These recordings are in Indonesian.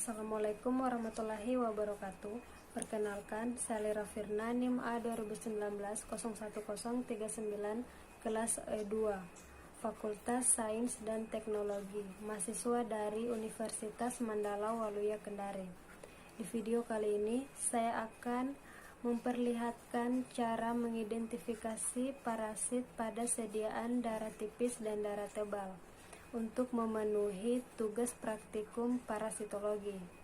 Assalamualaikum warahmatullahi wabarakatuh. Perkenalkan, saya Lira Firna, NIM A 2019-01039, kelas E2, Fakultas Sains dan Teknologi, mahasiswa dari Universitas Mandala Waluya Kendari. Di video kali ini, saya akan memperlihatkan cara mengidentifikasi parasit pada sediaan darah tipis dan darah tebal untuk memenuhi tugas praktikum parasitologi.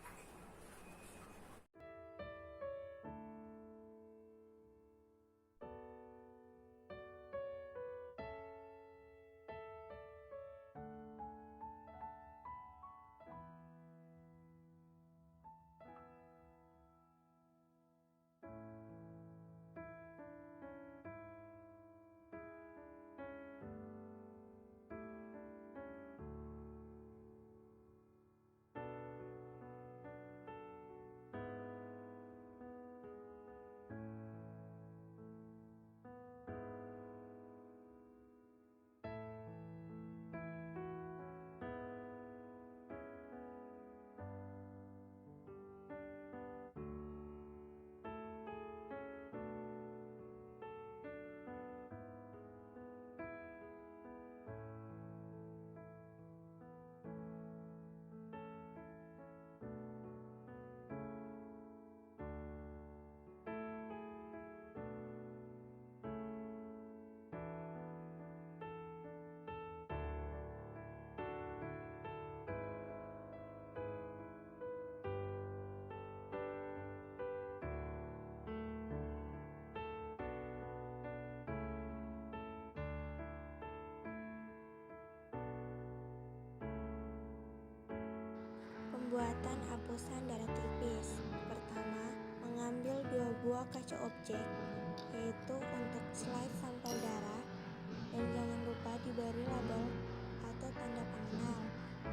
Pembuatan hapusan darah tipis. Pertama, mengambil 2 buah kaca objek, yaitu untuk slide sampel darah, dan jangan lupa diberi label atau tanda pengenal,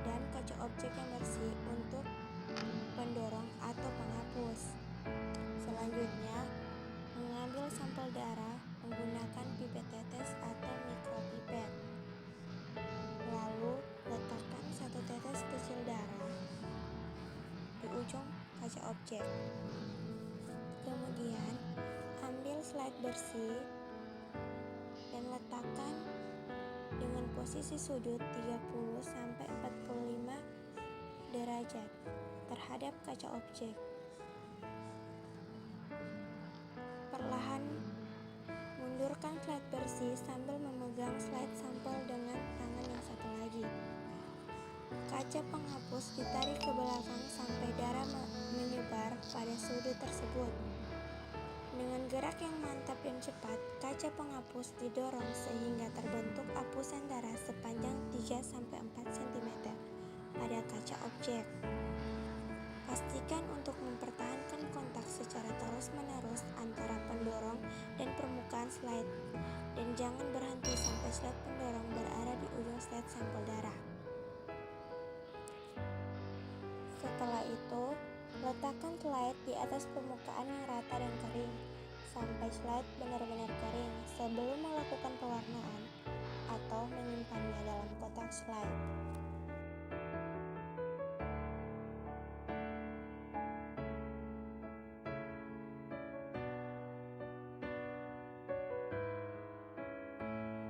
dan kaca objek yang bersih untuk pendorong atau penghapus. Selanjutnya, mengambil sampel darah menggunakan pipet tetes atau mikropipet. Lalu, letakkan 1 tetes kecil darah di ujung kaca objek. Kemudian, ambil slide bersih dan letakkan dengan posisi sudut 30-45 derajat terhadap kaca objek. Perlahan mundurkan slide bersih sambil memegang slide sampel dengan tangan yang satu lagi. Kaca penghapus ditarik ke belakang sampai darah menyebar pada sudut tersebut. Dengan gerak yang mantap dan cepat, kaca penghapus didorong sehingga terbentuk hapusan darah sepanjang 3-4 cm pada kaca objek. Pastikan untuk mempertahankan kontak secara terus-menerus antara pendorong dan permukaan slide, dan jangan berhenti sampai slide pendorong berada di ujung slide sampel darah. Setelah itu, letakkan slide di atas permukaan yang rata dan kering sampai slide benar-benar kering sebelum melakukan pewarnaan atau menyimpannya dalam kotak slide.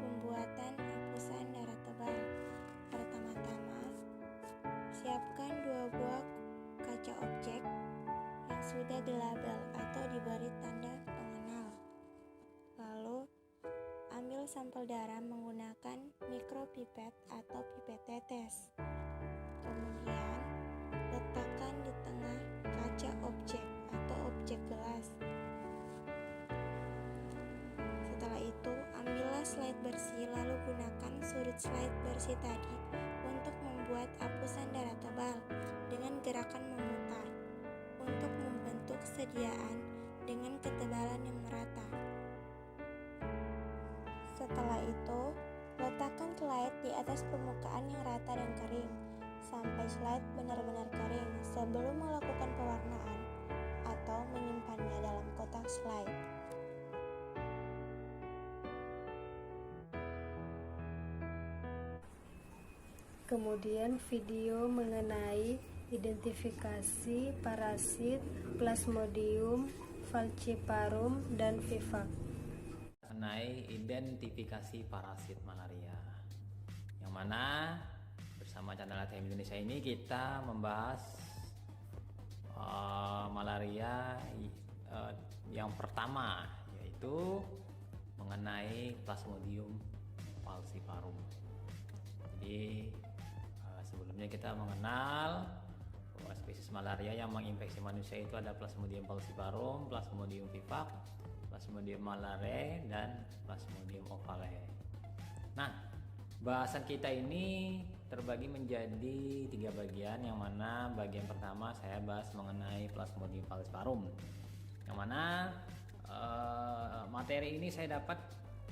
Pembuatan hapusan darah tebal. Pertama-tama, siapkan 2 buah kaca objek yang sudah dilabel atau diberi tanda pengenal. Lalu, ambil sampel darah menggunakan mikropipet atau pipet tetes. Kemudian, letakkan di tengah kaca objek atau objek gelas. Setelah itu, ambillah slide bersih lalu gunakan sudut slide bersih tadi untuk membuat hapusan darah tebal dengan gerakan memutar untuk membentuk sediaan dengan ketebalan yang merata. Setelah itu, letakkan slide di atas permukaan yang rata dan kering sampai slide benar-benar kering sebelum melakukan pewarnaan atau menyimpannya dalam kotak slide. Kemudian video mengenai Identifikasi parasit Plasmodium falciparum dan vivax. Mengenai identifikasi parasit malaria, yang mana bersama channel ATM Indonesia ini kita membahas malaria yang pertama, yaitu mengenai Plasmodium falciparum. Jadi sebelumnya kita mengenal bahwa spesies malaria yang menginfeksi manusia itu ada Plasmodium falciparum, Plasmodium vivax, Plasmodium malariae, dan Plasmodium ovale. Nah, bahasan kita ini terbagi menjadi 3 bagian, yang mana bagian pertama saya bahas mengenai Plasmodium falciparum, yang mana materi ini saya dapat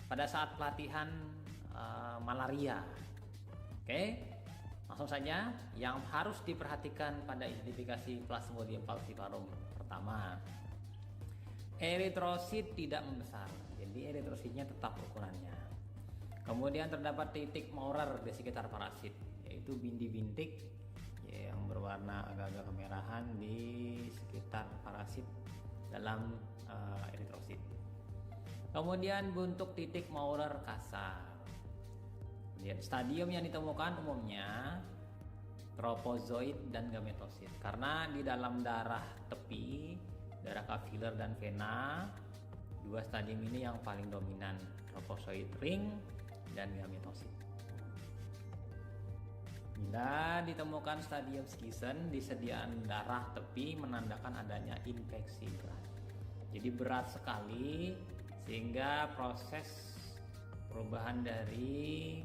pada saat pelatihan malaria. Oke, langsung saja. Yang harus diperhatikan pada identifikasi Plasmodium falciparum: pertama, eritrosit tidak membesar, jadi eritrositnya tetap ukurannya. Kemudian terdapat titik Maurer di sekitar parasit, yaitu bintik-bintik yang berwarna agak-agak kemerahan di sekitar parasit dalam eritrosit. Kemudian bentuk titik Maurer kasar. Kemudian stadium yang ditemukan umumnya tropozoid dan gametosit, karena di dalam darah tepi, darah kapiler dan vena, 2 stadium ini yang paling dominan, tropozoid ring dan gametosit. Bila ditemukan stadium skisen di sediaan darah tepi, menandakan adanya infeksi berat. Jadi berat sekali, sehingga proses perubahan dari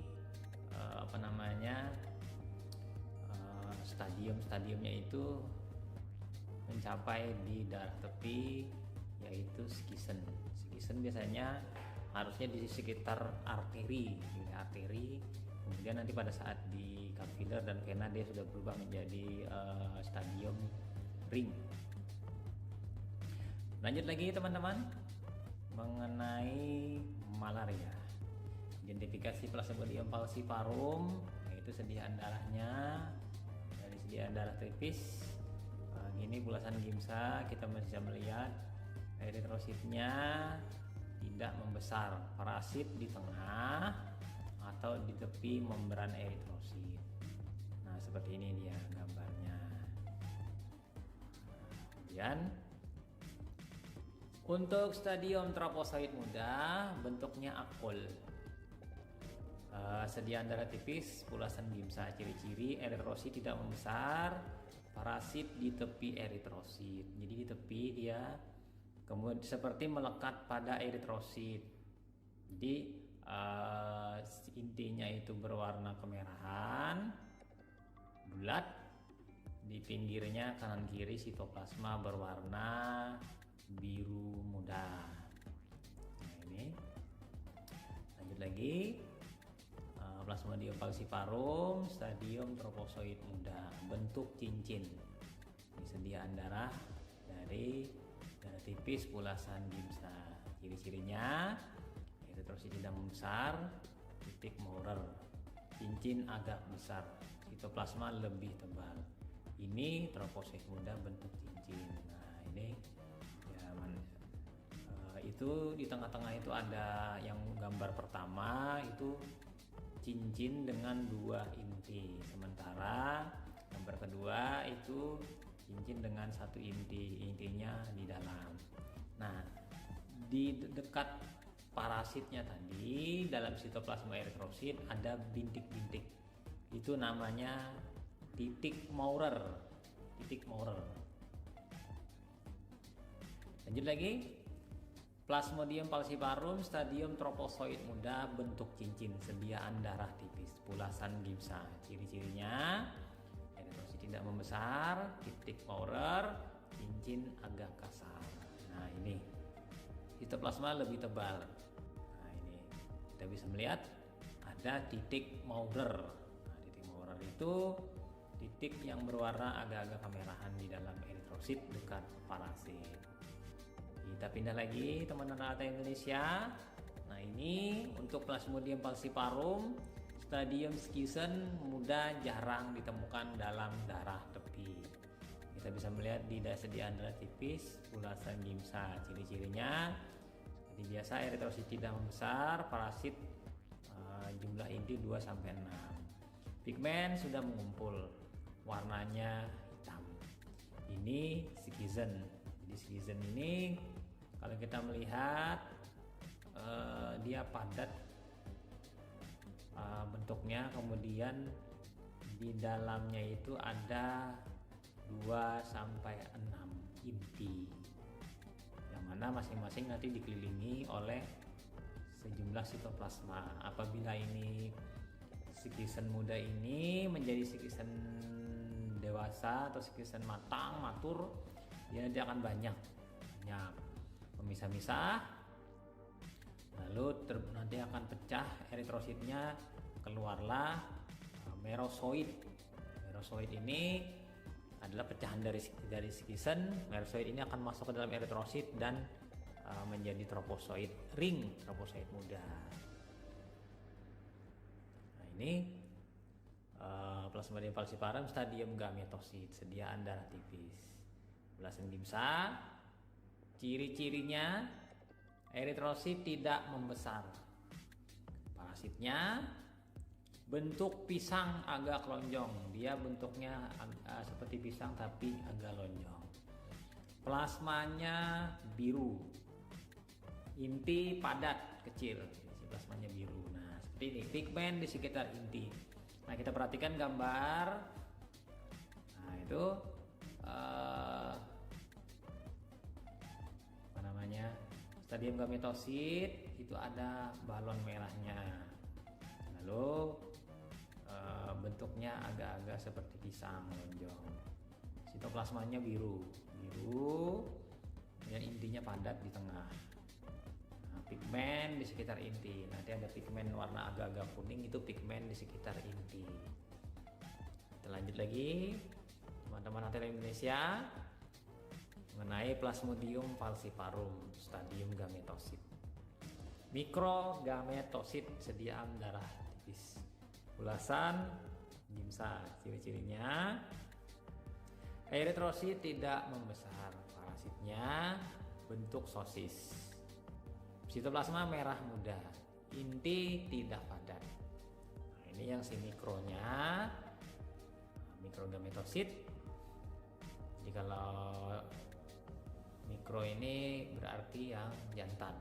stadiumnya itu mencapai di darah tepi, yaitu skisen. Skisen biasanya harusnya di sekitar arteri, kemudian nanti pada saat di kapiler dan vena dia sudah berubah menjadi stadium ring. Lanjut lagi teman-teman, mengenai malaria. Identifikasi Plasmodium falciparum, yaitu sediaan darahnya dari sediaan darah tipis. Ini bulasan gimsa, kita bisa melihat eritrositnya tidak membesar, parasit di tengah atau di tepi membran eritrosit. Nah, seperti ini dia gambarnya. Kemudian untuk stadium tropozoid muda, bentuknya akul. Sediaan darah tipis, bulasan gimsa. Ciri-ciri eritrosit tidak membesar, parasit di tepi eritrosit. Jadi di tepi dia kemudian seperti melekat pada eritrosit. Jadi intinya itu berwarna kemerahan, bulat. Di pinggirnya kanan kiri sitoplasma berwarna biru muda. Nah, ini lanjut lagi. Plasmodium falciparum, stadium tropozoid muda, bentuk cincin. Ini sediaan darah dari darah tipis, bulasan gimsa. Ciri-cirinya eritrosit tidak membesar, titik Maurer, cincin agak besar, sitoplasma lebih tebal. Ini tropozoid muda bentuk cincin. Nah, ini ya, itu di tengah-tengah itu ada yang gambar pertama itu cincin dengan 2 inti, sementara gambar kedua itu cincin dengan 1 inti, intinya di dalam. Nah, di dekat parasitnya tadi dalam sitoplasma eritrosit ada bintik-bintik, itu namanya titik Maurer. Lanjut lagi, Plasmodium falciparum, stadium tropozoid muda, bentuk cincin, sediaan darah tipis, bulasan gimsa. Ciri-cirinya eritrosit tidak membesar, titik Maurer, cincin agak kasar. Nah, ini sitoplasma lebih tebal. Nah, ini kita bisa melihat ada titik Maurer. Nah, titik Maurer itu titik yang berwarna agak-agak kemerahan di dalam eritrosit dekat parasit. Kita pindah lagi teman-teman ATM Indonesia. Nah, ini untuk Plasmodium falciparum, stadium skisen muda, jarang ditemukan dalam darah tepi. kita bisa melihat tidak sediaan darah tipis, ulasan gimsa. Ciri-cirinya seperti biasa, eritrosit tidak membesar, parasit jumlah inti 2-6. Pigmen sudah mengumpul, warnanya hitam. Ini skizen. Jadi skizen ini kalau kita melihat dia padat bentuknya, kemudian di dalamnya itu ada 2-6 inti, yang mana masing-masing nanti dikelilingi oleh sejumlah sitoplasma. Apabila ini skizen muda ini menjadi skizen dewasa atau skizen matang, matur, dia nanti akan banyak memisah-misah, lalu nanti akan pecah eritrositnya, keluarlah merosoid. Merosoid ini adalah pecahan dari skizen. Merosoid ini akan masuk ke dalam eritrosit dan menjadi troposoid ring, troposoid muda. Nah, ini Plasmodium falciparum stadium gametosit, sediaan darah tipis, ulasan gimsa. Ciri-cirinya eritrosit tidak membesar, parasitnya bentuk pisang agak lonjong, dia bentuknya seperti pisang tapi agak lonjong. Plasmanya biru, inti padat kecil, plasmanya biru. Nah, seperti ini, pigmen di sekitar inti. Nah, kita perhatikan gambar. Nah, itu apa namanya, stadium gametosit, itu ada balon merahnya. Lalu bentuknya agak-agak seperti pisang lonjong. Sitoplasmanya biru, dan intinya padat di tengah. Nah, pigmen di sekitar inti. Nanti ada pigmen warna agak-agak kuning, itu pigmen di sekitar inti. Kita lanjut lagi, teman-teman Atela Indonesia, mengenai Plasmodium falciparum stadium gametosit. Mikrogametosit, sediaan darah tipis, ulasan gimsa. Ciri-cirinya eritrosit tidak membesar, parasitnya bentuk sosis, sitoplasma merah muda, inti tidak padat. Nah, ini yang si mikronya, mikrogametosit. Jadi kalau mikro ini berarti yang jantan.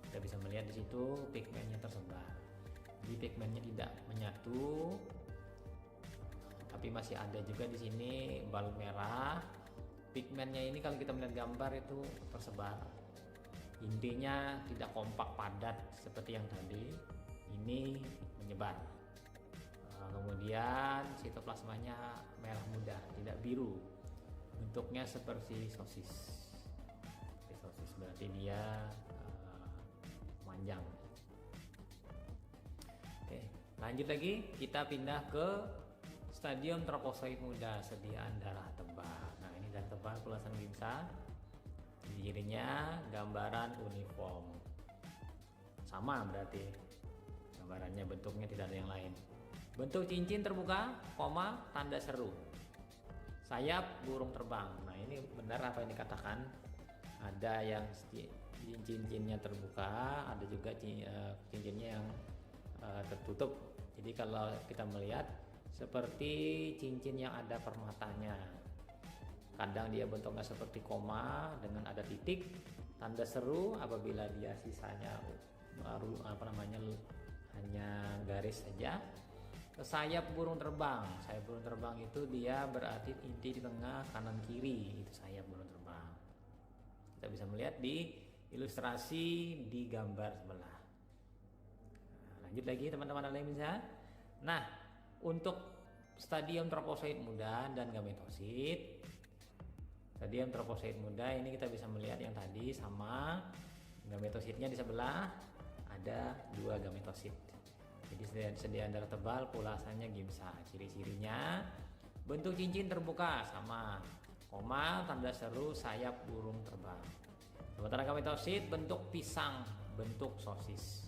Kita bisa melihat di situ pigmennya tersebar. Jadi pigmennya tidak menyatu, tapi masih ada juga di sini balon merah. Pigmennya ini kalau kita melihat gambar itu tersebar. Intinya tidak kompak padat seperti yang tadi. Ini menyebar. Kemudian sitoplasmanya merah muda, tidak biru. Bentuknya seperti sosis. Seperti sosis berarti dia panjang. Oke, lanjut lagi, kita pindah ke stadium troposoid muda, sediaan darah tebal. Nah, ini darah tebal, ulasan gimsa. Cirinya gambaran uniform, sama berarti gambarannya, bentuknya tidak ada yang lain. Bentuk cincin terbuka, koma, tanda seru, sayap burung terbang. Nah, ini benar apa yang dikatakan, ada yang cincinnya terbuka, ada juga cincinnya yang tertutup. Jadi kalau kita melihat seperti cincin yang ada permatanya, kadang dia bentuknya seperti koma dengan ada titik, tanda seru. Apabila dia sisanya hanya garis saja. Sayap burung terbang, sayap burung terbang itu dia berarti inti di tengah, kanan kiri, itu sayap burung terbang. Kita bisa melihat di ilustrasi di gambar sebelah. Lanjut lagi teman-teman Indonesia. Nah, untuk stadium troposoid muda dan gametosit, stadium troposoid muda ini kita bisa melihat yang tadi sama, gametositnya di sebelah ada 2 gametosit. Jadi sediaan darah tebal, ulasannya gimsa. Ciri-cirinya bentuk cincin terbuka, sama, koma, tanda seru, sayap burung terbang. Sementara gametosit bentuk pisang, bentuk sosis.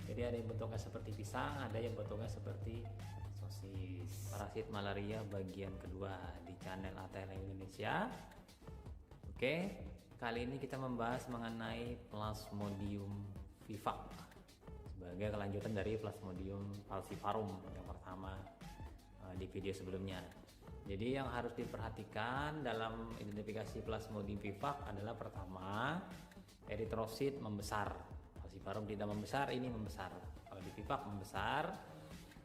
Jadi ada yang bentuknya seperti pisang, ada yang bentuknya seperti Zoonosis, parasit malaria bagian kedua di channel ATL Indonesia. Oke, kali ini kita membahas mengenai Plasmodium vivax sebagai kelanjutan dari Plasmodium falciparum yang pertama di video sebelumnya. Jadi yang harus diperhatikan dalam identifikasi Plasmodium vivax adalah pertama, eritrosit membesar. Falciparum tidak membesar, ini membesar. Kalau di vivax membesar,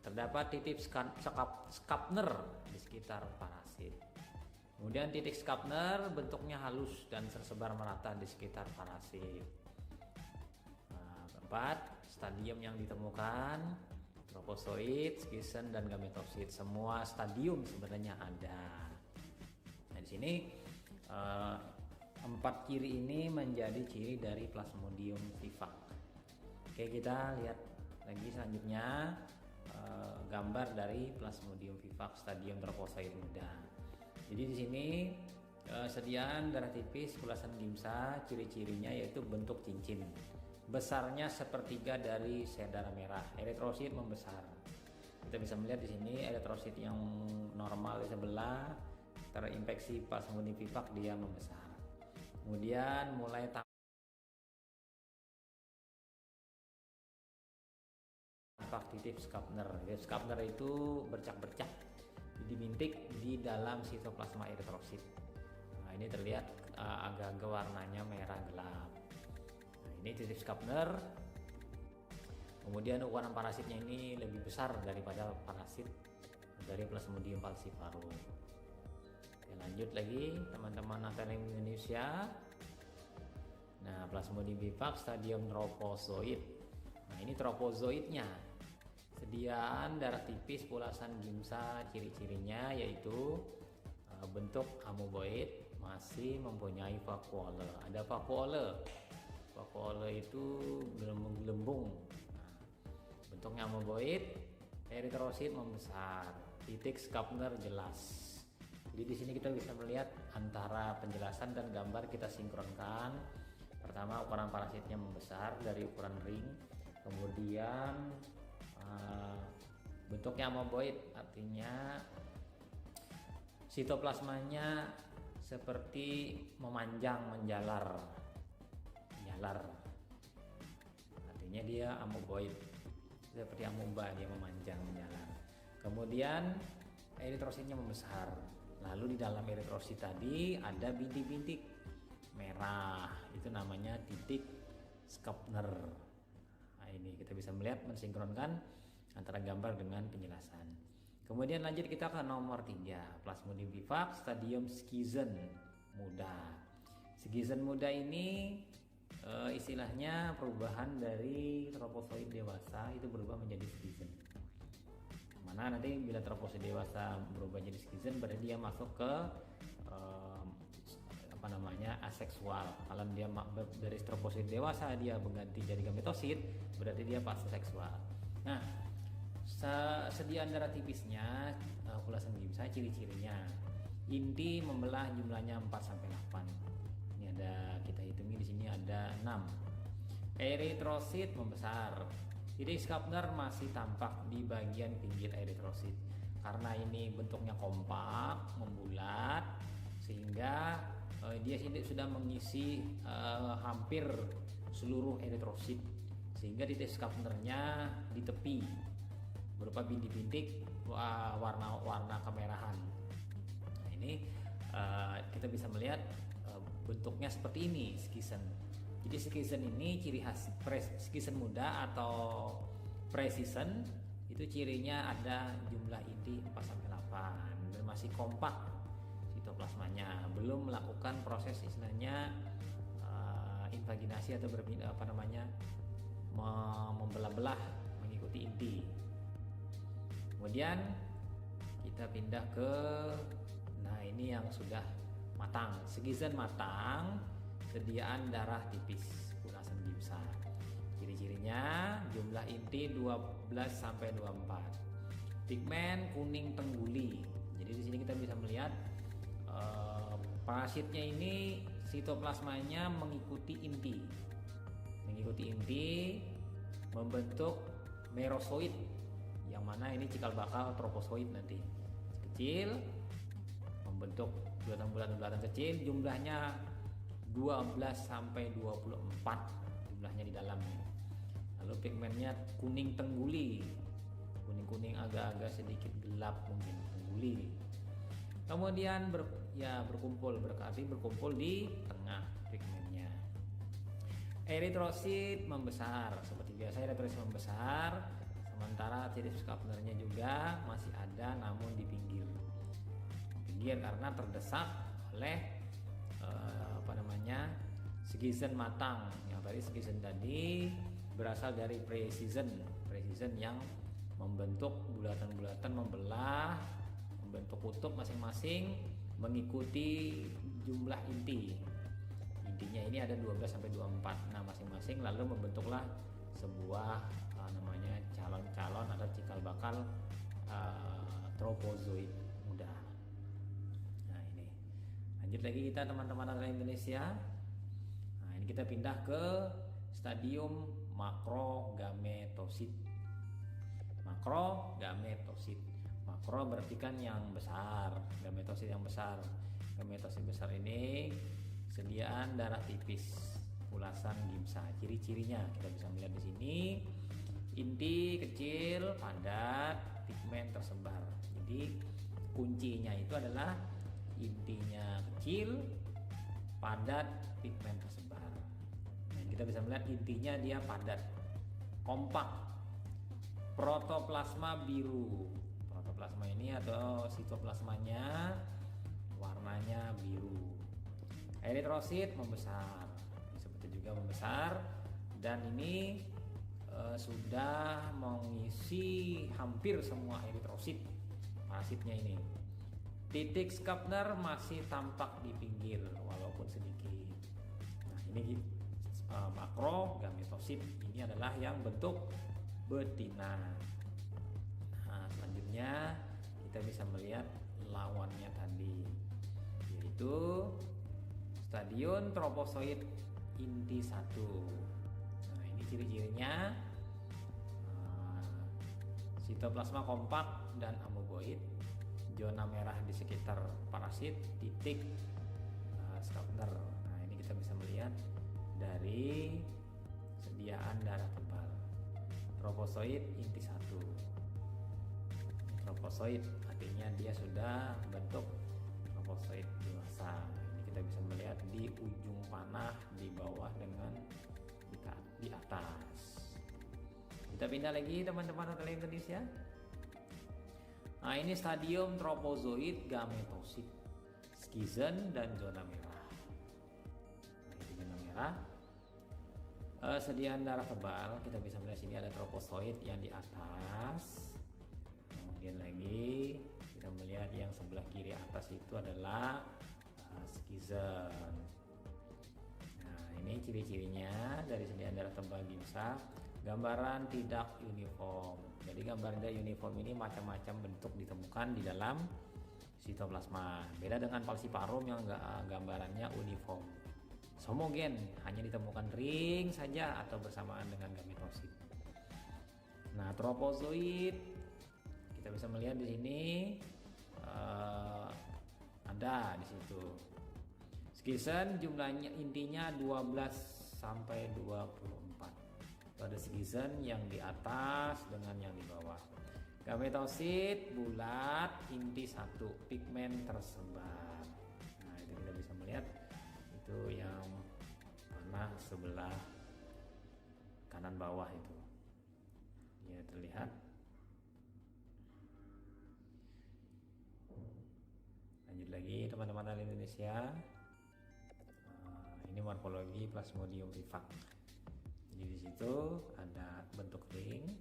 terdapat titik Skapner di sekitar parasit. Kemudian titik Skapner bentuknya halus dan tersebar merata di sekitar parasit. Nah, keempat, stadium yang ditemukan tropozoid, skisen, dan gametosit. Semua stadium sebenarnya ada. Nah, di sini empat ciri ini menjadi ciri dari Plasmodium vivax. Oke, kita lihat lagi selanjutnya gambar dari Plasmodium vivax stadium tropozoid muda. Jadi di sini sediaan darah tipis pulasan gimsa, ciri-cirinya yaitu bentuk cincin, besarnya sepertiga dari sel darah merah, eritrosit membesar. Kita bisa melihat di sini eritrosit yang normal di sebelah terinfeksi Plasmodium vivax dia membesar. Kemudian mulai tampak titik Skapner. Skapner itu bercak-bercak dibintik di dalam sitoplasma eritrosit. Nah, ini terlihat agak-agak warnanya merah gelap. Nah, ini titik Skapner. Kemudian ukuran parasitnya ini lebih besar daripada parasit dari Plasmodium falciparum. Oke, lanjut lagi teman-teman ATL Indonesia. Nah, Plasmodium vivax stadium tropozoid. Nah, ini tropozoidnya. Sediaan darah tipis pulasan gimsa, ciri-cirinya yaitu bentuk amoeboid, masih mempunyai vakuole. Ada vakuole. Vakuole itu gelembung. Nah, bentuknya amoeboid, eritrosit membesar, titik Skapner jelas. Jadi di sini kita bisa melihat antara penjelasan dan gambar kita sinkronkan. Pertama, ukuran parasitnya membesar dari ukuran ring. Kemudian bentuknya amoeboid, artinya sitoplasmanya seperti memanjang, menjalar, artinya dia amoeboid, seperti amoeba, dia memanjang, menjalar. Kemudian eritrositnya membesar, lalu di dalam eritrosit tadi ada bintik-bintik merah, itu namanya titik Skapner. Nah, ini kita bisa melihat mensinkronkan antara gambar dengan penjelasan. Kemudian lanjut kita ke nomor 3, Plasmodium vivax stadium skisen muda. Skisen muda ini istilahnya perubahan dari tropozoid dewasa itu berubah menjadi skisen. Mana nanti bila tropozoid dewasa berubah jadi skisen berarti dia masuk ke aseksual. Kalau dia dari tropozoid dewasa dia berganti jadi gametosit, berarti dia fase seksual. Nah, sediaan darah tipisnya pulasan gimsa, ciri-cirinya inti membelah jumlahnya 4 sampai 8. Ini ada, kita hitungi di sini ada 6. Eritrosit membesar. Titik Skapner masih tampak di bagian pinggir eritrosit. Karena ini bentuknya kompak, membulat, sehingga dia sudah mengisi hampir seluruh eritrosit, sehingga titik Skapnernya di tepi berupa bintik-bintik warna kemerahan. Nah, ini kita bisa melihat bentuknya seperti ini, skisen. Jadi skisen ini ciri khas skisen muda atau pre-season, itu cirinya ada jumlah inti 4 sampai 8 dan masih kompak sitoplasmanya, belum melakukan proses istilahnya invaginasi atau membelah-belah mengikuti inti. Kemudian kita pindah ke, nah ini yang sudah matang, skisen matang, sediaan darah tipis pulasan gimsa. Ciri-cirinya jumlah inti 12 sampai 24. Pigmen kuning tengguli. Jadi di sini kita bisa melihat parasitnya ini sitoplasmanya mengikuti inti. Membentuk merosoid yang yang mana ini cikal bakal tropozoid nanti kecil, membentuk bulatan-bulatan kecil, jumlahnya 12 sampai 24 jumlahnya di dalamnya. Lalu pigmennya kuning tengguli, kuning agak-agak sedikit gelap mungkin, tengguli. Kemudian berkumpul di tengah pigmennya. Eritrosit membesar, seperti biasa eritrosit membesar, sementara titik scarpnernya juga masih ada namun di pinggir karena terdesak oleh season matang. Yang tadi season tadi berasal dari pre-season yang membentuk bulatan-bulatan, membentuk kutub masing-masing mengikuti jumlah intinya ini ada 12 sampai 24. Nah, masing-masing lalu membentuklah sebuah calon-calon atau cikal bakal tropozoid muda. Nah, ini lanjut lagi kita teman-teman anak Indonesia. Nah, ini kita pindah ke stadium makrogametosit. Makro berarti kan yang besar, gametosit yang besar. Gametosit besar ini sediaan darah tipis, ulasan gimsa. Ciri-cirinya kita bisa melihat di sini. Inti kecil, padat, pigmen tersebar. Jadi kuncinya itu adalah intinya kecil, padat, pigmen tersebar. Nah, kita bisa melihat intinya dia padat, kompak, protoplasma biru. Protoplasma ini atau sitoplasmanya warnanya biru. Eritrosit membesar, seperti juga membesar, dan ini sudah mengisi hampir semua eritrosit parasitnya ini. Titik Schaffner masih tampak di pinggir walaupun sedikit. Nah, ini makrogametosit, ini adalah yang bentuk betina. Nah, selanjutnya kita bisa melihat lawannya tadi, yaitu stadium tropozoid inti 1. Nah, ini ciri-cirinya sitoplasma kompak dan amoeboid, zona merah di sekitar parasit, titik Schaffner. Nah, ini kita bisa melihat dari sediaan darah tebal. Tropozoid inti 1. Tropozoid artinya dia sudah bentuk tropozoid dewasa. Ini kita bisa melihat di ujung panah, di bawah dengan di atas. Kita pindah lagi teman-teman hotel Indonesia. Nah, ini stadium tropozoid gametosit, skizen dan zona merah. Nah, ini zona merah. Sediaan darah tebal, kita bisa melihat sini ada tropozoid yang di atas. Kemudian lagi kita melihat yang sebelah kiri atas itu adalah skizen. Nah, ini ciri-cirinya dari sediaan darah tebal gimsa. Gambaran tidak uniform. Jadi gambaran tidak uniform ini macam-macam bentuk ditemukan di dalam sitoplasma. Beda dengan falciparum yang gambarannya uniform. Homogen, hanya ditemukan ring saja atau bersamaan dengan gametosit. Nah, tropozoid kita bisa melihat di sini ada di situ. Skizen jumlahnya intinya 12 sampai 24. Ada skizen yang di atas dengan yang di bawah. Gametosit bulat, inti 1, pigmen tersebar. Nah, itu kita bisa melihat itu yang panah sebelah kanan bawah itu. Ya, terlihat. Lanjut lagi teman-teman dari Indonesia. Ini morfologi Plasmodium vivax. Jadi di situ ada bentuk ring,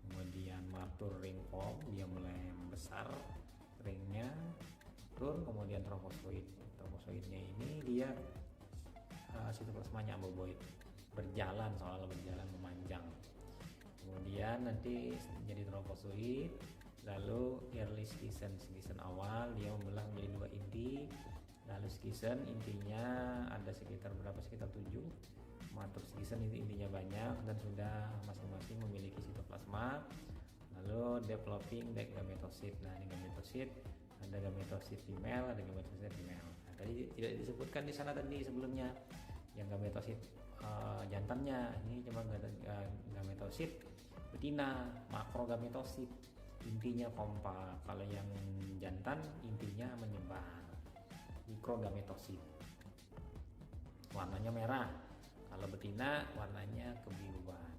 kemudian matur ring form, dia mulai membesar ringnya, tur, kemudian tropozoid. Tropozoidnya ini dia sitoplasmanya amoeboid, berjalan seolah berjalan memanjang. Kemudian nanti jadi tropozoid, lalu early skizen awal dia membelah menjadi 2 inti, lalu skizen intinya ada sekitar 7. Matur skizen itu intinya banyak dan sudah masing-masing memiliki sitoplasma. Lalu developing the gametosid. Nah, ini gametosid, ada gametosid female, ada gametosid female. Nah, tadi tidak disebutkan di sana tadi sebelumnya yang gametosid jantannya. Ini cuma gametosid betina, makrogametosid, intinya kompak. Kalau yang jantan intinya menyebar, mikrogametosid. Warnanya merah. Kalau betina warnanya kebiruan.